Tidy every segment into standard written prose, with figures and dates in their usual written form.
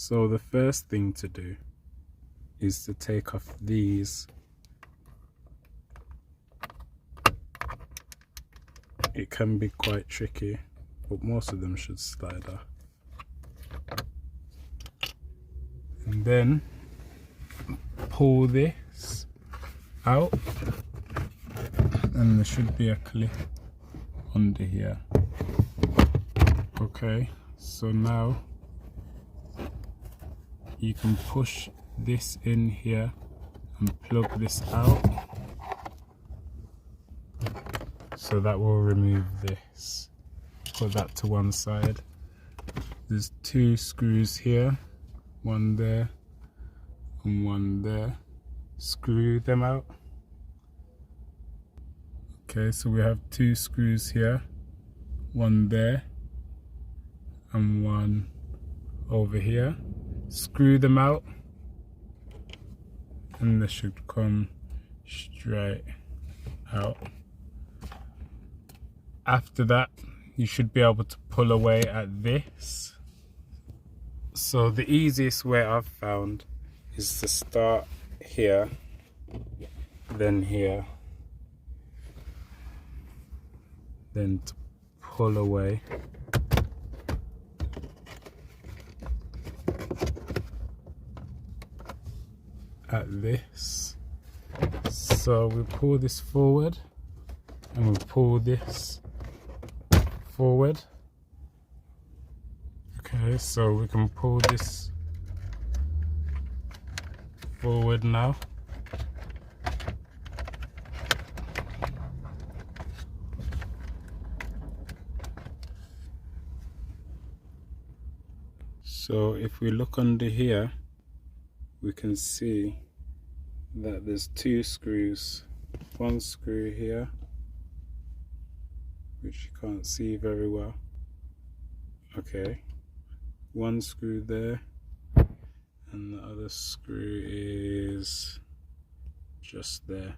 So the first thing to do is to take off these. It can be quite tricky, but most of them should slide off. And then pull this out, and there should be a clip under here. Okay, so now you can push this in here and plug this out, so that will remove this. Put that to one side. There's two screws here, one there and one there. Screw them out. Okay, so we have two screws here, one there and one over here. Screw them out and they should come straight out. After that, you should be able to pull away at this. So the easiest way I've found is to start here, then here, then to pull away. At this. So we pull this forward and we pull this forward. Okay, so we can pull this forward now. So if we look under here, we can see that there's two screws. One screw here, which you can't see very well. Okay, one screw there, and the other screw is just there.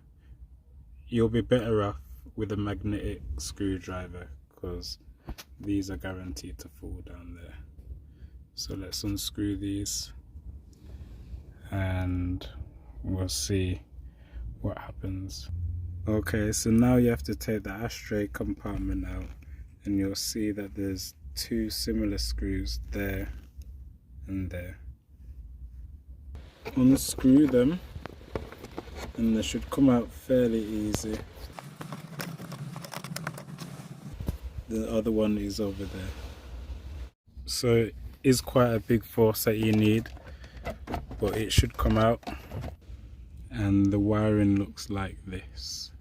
You'll be better off with a magnetic screwdriver because these are guaranteed to fall down there. So let's unscrew these and we'll see what happens. Okay, so now you have to take the ashtray compartment out, and you'll see that there's two similar screws there and there. Unscrew them and they should come out fairly easy. The other one is over there. So it is quite a big force that you need, but it should come out, and the wiring looks like this.